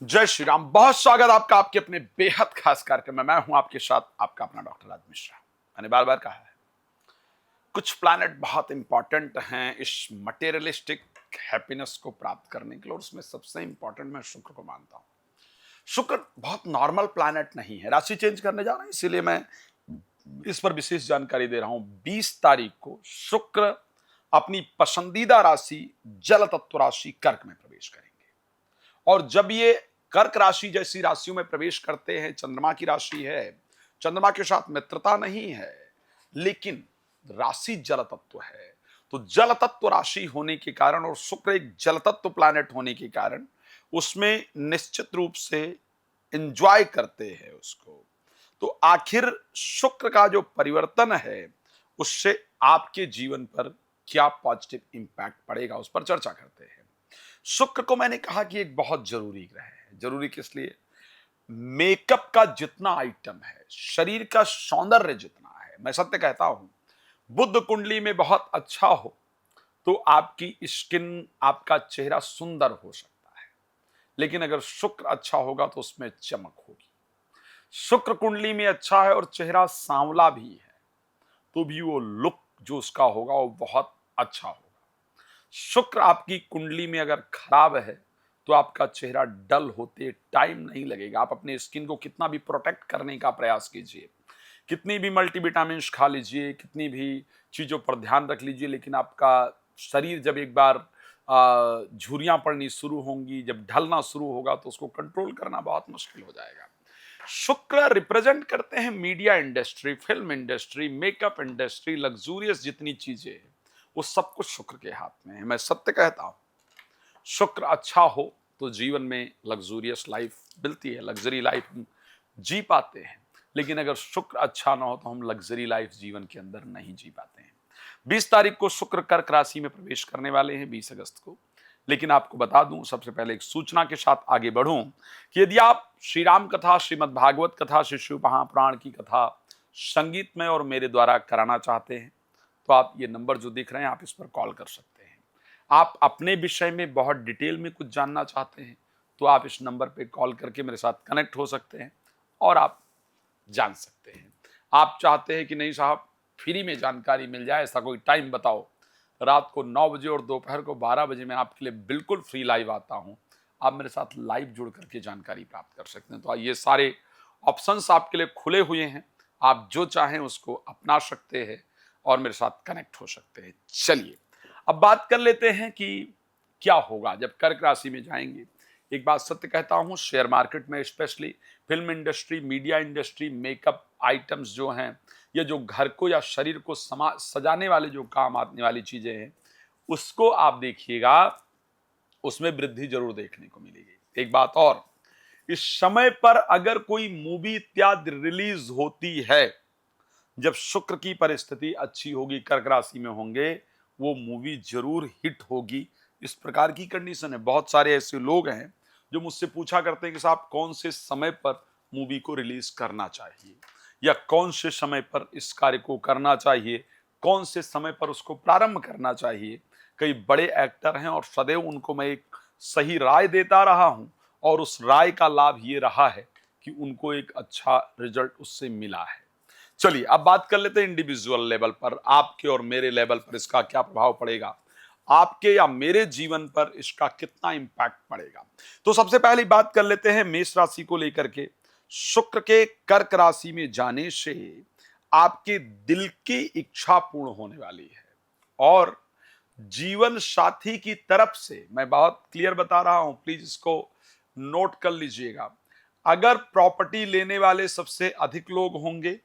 जय श्री राम। बहुत स्वागत आपका आपके अपने बेहद खास कार्यक्रम में। मैं हूं आपके साथ आपका अपना डॉक्टर राज मिश्रा। मैंने बार बार कहा है, कुछ प्लैनेट बहुत इंपॉर्टेंट हैं इस मटेरियलिस्टिक हैप्पीनेस को प्राप्त करने के लिए, और उसमें सबसे इंपॉर्टेंट मैं शुक्र को मानता हूं। शुक्र बहुत नॉर्मल प्लैनेट नहीं है। राशि चेंज करने जा रहा हूं, इसीलिए मैं इस पर विशेष जानकारी दे रहा हूं। 20 तारीख को शुक्र अपनी पसंदीदा राशि जल तत्व राशि कर्क में प्रवेश करेंगे। और जब ये कर्क राशि जैसी राशियों में प्रवेश करते हैं, चंद्रमा की राशि है, चंद्रमा के साथ मित्रता नहीं है, लेकिन राशि जल तत्व है। तो जल तत्व राशि होने के कारण और शुक्र एक जल तत्व प्लैनेट होने के कारण उसमें निश्चित रूप से एंजॉय करते हैं उसको। तो आखिर शुक्र का जो परिवर्तन है उससे आपके जीवन पर क्या पॉजिटिव इंपैक्ट पड़ेगा, उस पर चर्चा करते हैं। शुक्र को मैंने कहा कि एक बहुत जरूरी ग्रह है। जरूरी किस लिए? मेकअप का जितना आइटम है, शरीर का सौंदर्य जितना है, मैं सत्य कहता हूं, बुध कुंडली में बहुत अच्छा हो तो आपकी स्किन, आपका चेहरा सुंदर हो सकता है, लेकिन अगर शुक्र अच्छा होगा तो उसमें चमक होगी। शुक्र कुंडली में अच्छा है और चेहरा सांवला भी है तो भी वो लुक जो उसका होगा वो बहुत अच्छा होगा। शुक्र आपकी कुंडली में अगर खराब है तो आपका चेहरा डल होते टाइम नहीं लगेगा। आप अपने स्किन को कितना भी प्रोटेक्ट करने का प्रयास कीजिए, कितनी भी मल्टीविटामिन खा लीजिए, कितनी भी चीज़ों पर ध्यान रख लीजिए, लेकिन आपका शरीर जब एक बार झुर्रियाँ पड़नी शुरू होंगी, जब ढलना शुरू होगा तो उसको कंट्रोल करना बहुत मुश्किल हो जाएगा। शुक्र रिप्रेजेंट करते हैं media industry, film industry, makeup industry, luxurious जितनी चीजें हैं वो सब कुछ शुक्र के हाथ में है। मैं सत्य कहता हूं, शुक्र अच्छा हो तो जीवन में लग्जूरियस लाइफ मिलती है, लग्जरी लाइफ हम जी पाते हैं। लेकिन अगर शुक्र अच्छा ना हो तो हम लग्जरी लाइफ जीवन के अंदर नहीं जी पाते हैं। 20 तारीख को शुक्र कर्क राशि में प्रवेश करने वाले हैं, 20 अगस्त को। लेकिन आपको बता दूं, सबसे पहले एक सूचना के साथ आगे बढ़ूं कि यदि आप श्री राम कथा, श्रीमद् भागवत कथा, श्री शिव महापुराण की कथा संगीत में और मेरे द्वारा कराना चाहते हैं तो आप ये नंबर जो दिख रहे हैं आप इस पर कॉल कर सकते हैं। आप अपने विषय में बहुत डिटेल में कुछ जानना चाहते हैं तो आप इस नंबर पे कॉल करके मेरे साथ कनेक्ट हो सकते हैं और आप जान सकते हैं। आप चाहते हैं कि नहीं साहब फ्री में जानकारी मिल जाए, ऐसा कोई टाइम बताओ। रात को 9 बजे और दोपहर को 12 बजे मैं आपके लिए बिल्कुल फ्री लाइव आता हूं। आप मेरे साथ लाइव जुड़ करके जानकारी प्राप्त कर सकते हैं। तो ये सारे ऑप्शंस आपके लिए खुले हुए हैं, आप जो चाहें उसको अपना सकते हैं और मेरे साथ कनेक्ट हो सकते हैं। चलिए अब बात कर लेते हैं कि क्या होगा जब कर्क राशि में जाएंगे। एक बात सत्य कहता हूं, शेयर मार्केट में specially film industry, media industry, makeup items जो हैं, या जो घर को या शरीर को सजाने वाले जो काम आने वाली चीजें हैं, उसको आप देखिएगा, उसमें वृद्धि जरूर देखने को मिलेगी। एक बात और, इस समय पर अगर कोई मूवी इत्यादि रिलीज होती है, जब शुक्र की परिस्थिति अच्छी होगी, कर्क राशि में होंगे, वो मूवी जरूर हिट होगी। इस प्रकार की कंडीशन है। बहुत सारे ऐसे लोग हैं जो मुझसे पूछा करते हैं कि साहब कौन से समय पर मूवी को रिलीज करना चाहिए, या कौन से समय पर इस कार्य को करना चाहिए, कौन से समय पर उसको प्रारंभ करना चाहिए। कई बड़े एक्टर हैं और सदैव उनको मैं एक सही राय देता रहा हूं, और उस राय का लाभ ये रहा है कि उनको एक अच्छा रिजल्ट उससे मिला है। चलिए अब बात कर लेते हैं इंडिविजुअल लेवल पर, आपके और मेरे लेवल पर इसका क्या प्रभाव पड़ेगा, आपके या मेरे जीवन पर इसका कितना इंपैक्ट पड़ेगा। तो सबसे पहले बात कर लेते हैं मेष राशि को लेकर के। शुक्र के कर्क राशि में जाने से आपके दिल की इच्छा पूर्ण होने वाली है, और जीवन साथी की तरफ से, मैं बहुत क्लियर बता रहा हूं, प्लीज इसको नोट कर लीजिएगा। अगर प्रॉपर्टी लेने वाले सबसे अधिक लोग होंगे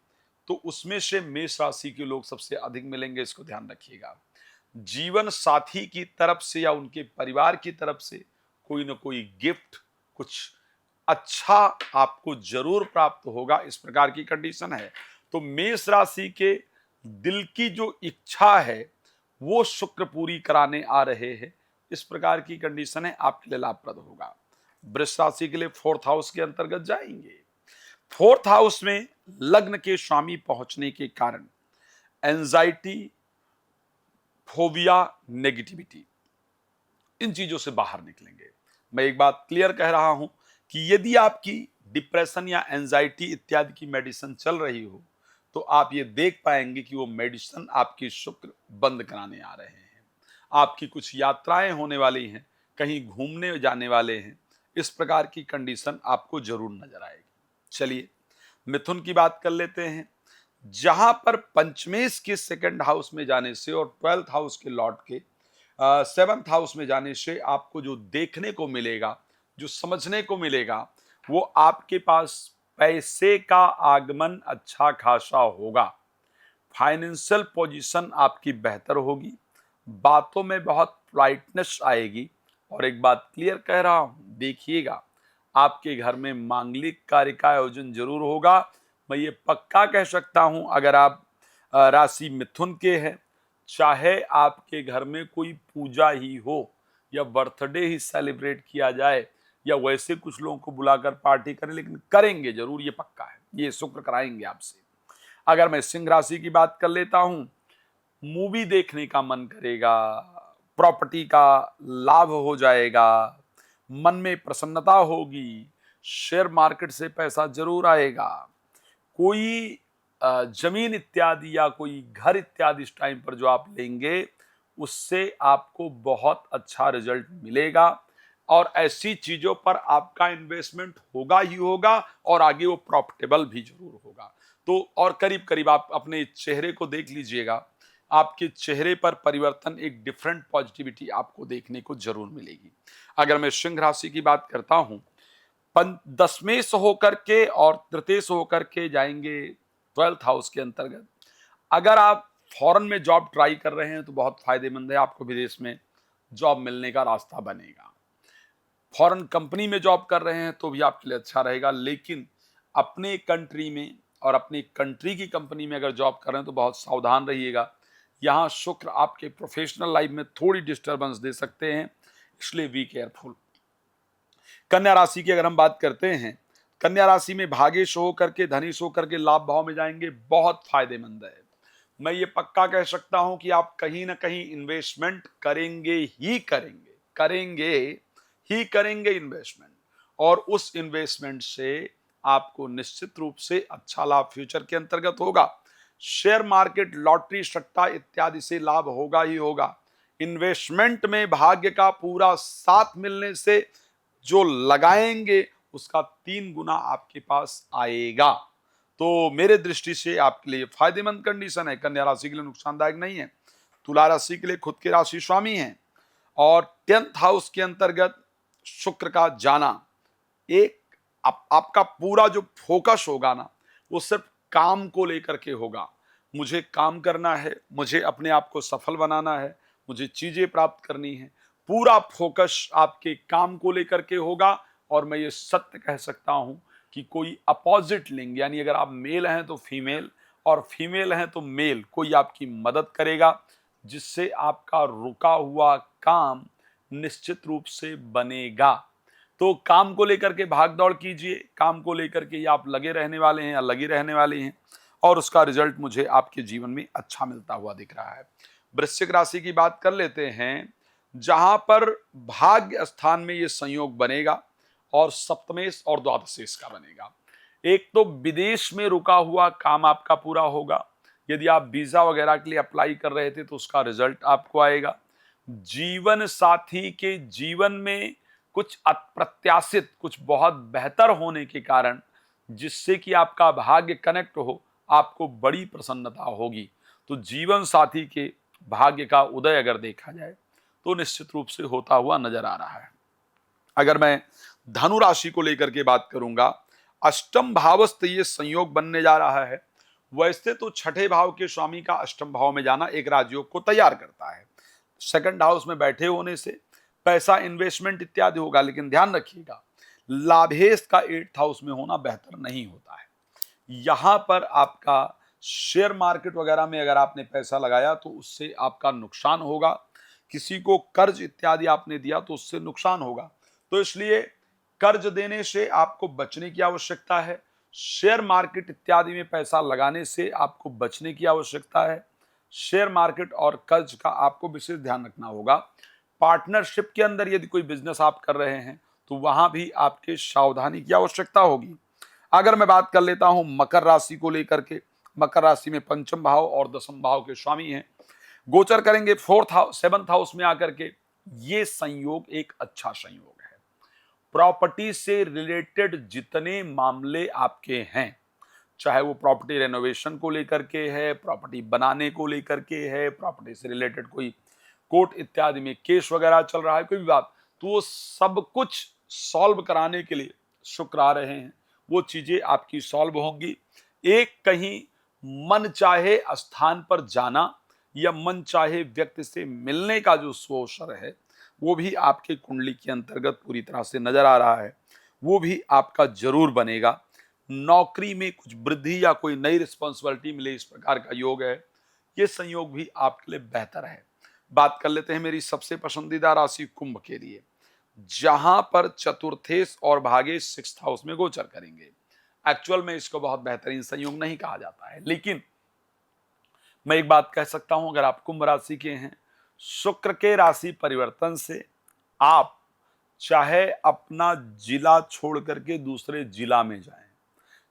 तो उसमें से मेष राशि के लोग सबसे अधिक मिलेंगे, इसको ध्यान रखिएगा। जीवन साथी की तरफ से या उनके परिवार की तरफ से कोई ना कोई गिफ्ट, कुछ अच्छा आपको जरूर प्राप्त होगा, इस प्रकार की कंडीशन है। तो मेष राशि के दिल की जो इच्छा है वो शुक्र पूरी कराने आ रहे हैं, इस प्रकार की कंडीशन है, आपके लिए लाभप्रद होगा। वृष राशि के लिए 4th हाउस के अंतर्गत जाएंगे। 4th हाउस में लग्न के स्वामी पहुंचने के कारण एंजाइटी, फोबिया, नेगेटिविटी, इन चीजों से बाहर निकलेंगे। मैं एक बात क्लियर कह रहा हूं कि यदि आपकी डिप्रेशन या एंजाइटी इत्यादि की मेडिसिन चल रही हो तो आप ये देख पाएंगे कि वो मेडिसिन आपकी शुक्र बंद कराने आ रहे हैं। आपकी कुछ यात्राएं होने वाली हैं, कहीं घूमने जाने वाले हैं, इस प्रकार की कंडीशन आपको जरूर नजर आएगी। चलिए मिथुन की बात कर लेते हैं। जहां पर पंचमेश के सेकंड हाउस में जाने से और 12th हाउस के लॉर्ड के 7th हाउस में जाने से आपको जो देखने को मिलेगा, जो समझने को मिलेगा, वो आपके पास पैसे का आगमन अच्छा खासा होगा। फाइनेंशियल पोजीशन आपकी बेहतर होगी, बातों में बहुत पोलाइटनेस आएगी। और एक बात क्लियर कह रहा हूं, देखिएगा आपके घर में मांगलिक कार्य का आयोजन जरूर होगा। मैं ये पक्का कह सकता हूं, अगर आप राशि मिथुन के हैं, चाहे आपके घर में कोई पूजा ही हो या बर्थडे ही सेलिब्रेट किया जाए या वैसे कुछ लोगों को बुलाकर पार्टी करें, लेकिन करेंगे जरूर, ये पक्का है, ये शुक्र कराएंगे आपसे। अगर मैं सिंह राशि की बात कर लेता हूं, मूवी देखने का मन करेगा, प्रॉपर्टी का लाभ हो जाएगा, मन में प्रसन्नता होगी, शेयर मार्केट से पैसा जरूर आएगा, कोई जमीन इत्यादि या कोई घर इत्यादि इस टाइम पर जो आप लेंगे उससे आपको बहुत अच्छा रिजल्ट मिलेगा। और ऐसी चीजों पर आपका इन्वेस्टमेंट होगा ही होगा और आगे वो प्रॉफिटेबल भी जरूर होगा। तो और करीब करीब आप अपने चेहरे को देख लीजिएगा, आपके चेहरे पर परिवर्तन, एक डिफरेंट पॉजिटिविटी आपको देखने को जरूर मिलेगी। अगर मैं सिंह राशि की बात करता हूं, 10वें से होकर के और तृतीय से होकर के जाएंगे 12th हाउस के अंतर्गत। अगर आप फॉरेन में जॉब ट्राई कर रहे हैं तो बहुत फायदेमंद है, आपको विदेश में जॉब मिलने का रास्ता बनेगा। फॉरेन कंपनी में जॉब कर रहे हैं तो भी आपके लिए अच्छा रहेगा, लेकिन अपने कंट्री में और अपनी कंट्री की कंपनी में अगर जॉब कर रहे हैं तो बहुत सावधान रहिएगा। यहाँ शुक्र आपके प्रोफेशनल लाइफ में थोड़ी डिस्टर्बेंस दे सकते हैं, इसलिए बी केयरफुल। कन्या राशि की अगर हम बात करते हैं, कन्या राशि में भाग्यश होकर के, धनीश होकर के लाभ भाव में जाएंगे, बहुत फायदेमंद है। मैं ये पक्का कह सकता हूं कि आप कहीं ना कहीं इन्वेस्टमेंट करेंगे ही करेंगे, करेंगे ही करेंगे इन्वेस्टमेंट, और उस इन्वेस्टमेंट से आपको निश्चित रूप से अच्छा लाभ फ्यूचर के अंतर्गत होगा। शेयर मार्केट, लॉटरी, सट्टा इत्यादि से लाभ होगा ही होगा। इन्वेस्टमेंट में भाग्य का पूरा साथ मिलने से जो लगाएंगे उसका 3 गुना आपके पास आएगा। तो मेरे दृष्टि से आपके लिए फायदेमंद कंडीशन है। कन्या राशि के लिए नुकसानदायक नहीं है। तुला राशि के लिए खुद के राशि स्वामी हैं और 10th हाउस के अंतर्गत शुक्र का जाना, एक आपका पूरा जो फोकस होगा ना, वो सिर्फ काम को लेकर के होगा। मुझे काम करना है, मुझे अपने आप को सफल बनाना है, मुझे चीजें प्राप्त करनी है, पूरा फोकस आपके काम को लेकर के होगा। और मैं ये सत्य कह सकता हूं कि कोई अपोजिट लिंग, यानी अगर आप मेल हैं तो फीमेल और फीमेल हैं तो मेल, कोई आपकी मदद करेगा, जिससे आपका रुका हुआ काम निश्चित रूप से बनेगा। तो काम को लेकर के भाग दौड़ कीजिए, काम को लेकर के आप लगे रहने वाले हैं या लगी रहने वाली हैं, और उसका रिजल्ट मुझे आपके जीवन में अच्छा मिलता हुआ दिख रहा है। वृश्चिक राशि की बात कर लेते हैं, जहां पर भाग्य स्थान में ये संयोग बनेगा और सप्तमेश और द्वादशेश का बनेगा। एक तो विदेश में रुका हुआ काम आपका पूरा होगा। यदि आप वीजा वगैरह के लिए अप्लाई कर रहे थे तो उसका रिजल्ट आपको आएगा। जीवन साथी के जीवन में कुछ अप्रत्याशित, कुछ बहुत बेहतर होने के कारण, जिससे कि आपका भाग्य कनेक्ट हो, आपको बड़ी प्रसन्नता होगी। तो जीवन साथी के भाग्य का उदय अगर देखा जाए तो निश्चित रूप से होता हुआ नजर आ रहा है। अगर मैं धनु राशि को लेकर के बात करूंगा, अष्टम भावस्थ ये संयोग बनने जा रहा है। वैसे तो छठे भाव के स्वामी का अष्टम भाव में जाना एक राजयोग को तैयार करता है। सेकंड हाउस में बैठे होने से पैसा, इन्वेस्टमेंट इत्यादि होगा, लेकिन ध्यान रखिएगा लाभेश का 8th हाउस में होना बेहतर नहीं होता है। यहां पर आपका शेयर मार्केट वगैरह में अगर आपने पैसा लगाया तो उससे आपका नुकसान होगा। किसी को कर्ज इत्यादि आपने दिया तो उससे नुकसान होगा। तो इसलिए कर्ज देने से आपको बचने की आवश्यकता है। शेयर मार्केट इत्यादि में पैसा लगाने से आपको बचने की आवश्यकता है। शेयर मार्केट और कर्ज का आपको विशेष ध्यान रखना होगा। पार्टनरशिप के अंदर यदि कोई बिजनेस आप कर रहे हैं तो वहां भी आपके सावधानी की आवश्यकता होगी। अगर मैं बात कर लेता हूं मकर राशि को लेकर के, मकर राशि में पंचम भाव और दसम भाव के स्वामी हैं, गोचर करेंगे फोर्थ हाउस, सेवंथ हाउस में आकर के। ये संयोग एक अच्छा संयोग है। प्रॉपर्टी से रिलेटेड जितने मामले आपके हैं, चाहे वो प्रॉपर्टी रेनोवेशन को लेकर के है, प्रॉपर्टी बनाने को लेकर के है, प्रॉपर्टी से रिलेटेड कोई कोर्ट इत्यादि में केस वगैरह चल रहा है, कोई भी बात, तो वो सब कुछ सॉल्व कराने के लिए शुक्र आ रहे हैं। वो चीजें आपकी सॉल्व होंगी। एक कहीं मन चाहे स्थान पर जाना या मन चाहे व्यक्ति से मिलने का जो अवसर है, वो भी आपके कुंडली के अंतर्गत पूरी तरह से नजर आ रहा है, वो भी आपका जरूर बनेगा। नौकरी में कुछ वृद्धि या कोई नई रिस्पॉन्सिबिलिटी मिले, इस प्रकार का योग है। ये संयोग भी आपके लिए बेहतर है। बात कर लेते हैं मेरी सबसे पसंदीदा राशि कुंभ के लिए, जहां पर चतुर्थेश और भागेश सिक्स्थ हाउस में गोचर करेंगे। एक्चुअल में इसको बहुत बेहतरीन संयोग नहीं कहा जाता है, लेकिन मैं एक बात कह सकता हूं, अगर आप कुंभ राशि के हैं, शुक्र के राशि परिवर्तन से आप चाहे अपना जिला छोड़ करके दूसरे जिला में जाएं,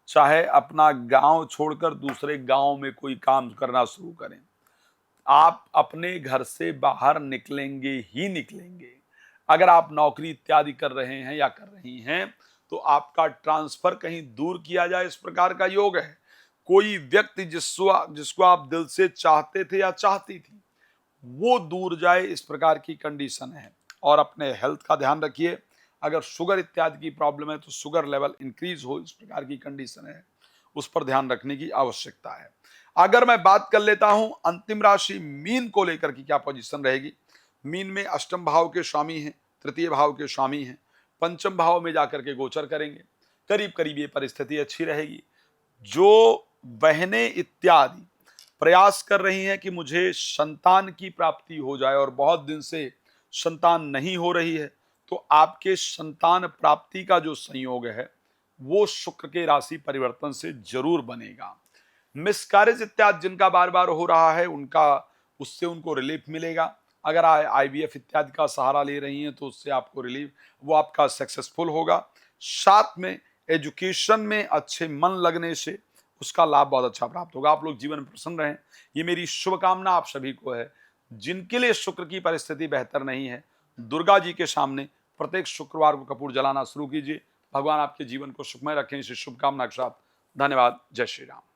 चाहे अपना गांव छोड़कर दूसरे गांव में कोई काम करना शुरू करें, आप अपने घर से बाहर निकलेंगे ही निकलेंगे। अगर आप नौकरी इत्यादि कर रहे हैं या कर रही हैं, तो आपका ट्रांसफर कहीं दूर किया जाए, इस प्रकार का योग है। कोई व्यक्ति जिसको आप दिल से चाहते थे या चाहती थी, वो दूर जाए, इस प्रकार की कंडीशन है। और अपने हेल्थ का ध्यान रखिए। अगर शुगर इत्यादि की प्रॉब्लम है तो शुगर लेवल इंक्रीज हो, इस प्रकार की कंडीशन है, उस पर ध्यान रखने की आवश्यकता है। अगर मैं बात कर लेता हूं अंतिम राशि मीन को लेकर की क्या पोजीशन रहेगी। मीन में अष्टम भाव के स्वामी हैं, तृतीय भाव के स्वामी हैं, पंचम भाव में जाकर के गोचर करेंगे। करीब करीब ये परिस्थिति अच्छी रहेगी। जो बहनें इत्यादि प्रयास कर रही हैं कि मुझे संतान की प्राप्ति हो जाए और बहुत दिन से संतान नहीं हो रही है, तो आपके संतान प्राप्ति का जो संयोग है वो शुक्र के राशि परिवर्तन से जरूर बनेगा। मिसकैरेज इत्यादि जिनका बार बार हो रहा है, उससे उनको रिलीफ मिलेगा। अगर आईवीएफ इत्यादि का सहारा ले रही हैं तो उससे आपको रिलीफ, वो आपका सक्सेसफुल होगा। साथ में एजुकेशन में अच्छे मन लगने से उसका लाभ बहुत अच्छा प्राप्त होगा। आप लोग जीवन में प्रसन्न रहें, ये मेरी शुभकामना आप सभी को है। जिनके लिए शुक्र की परिस्थिति बेहतर नहीं है, दुर्गा जी के सामने प्रत्येक शुक्रवार को कपूर जलाना शुरू कीजिए। भगवान आपके जीवन को सुखमय रखें, इसी शुभकामना के साथ धन्यवाद। जय श्री राम।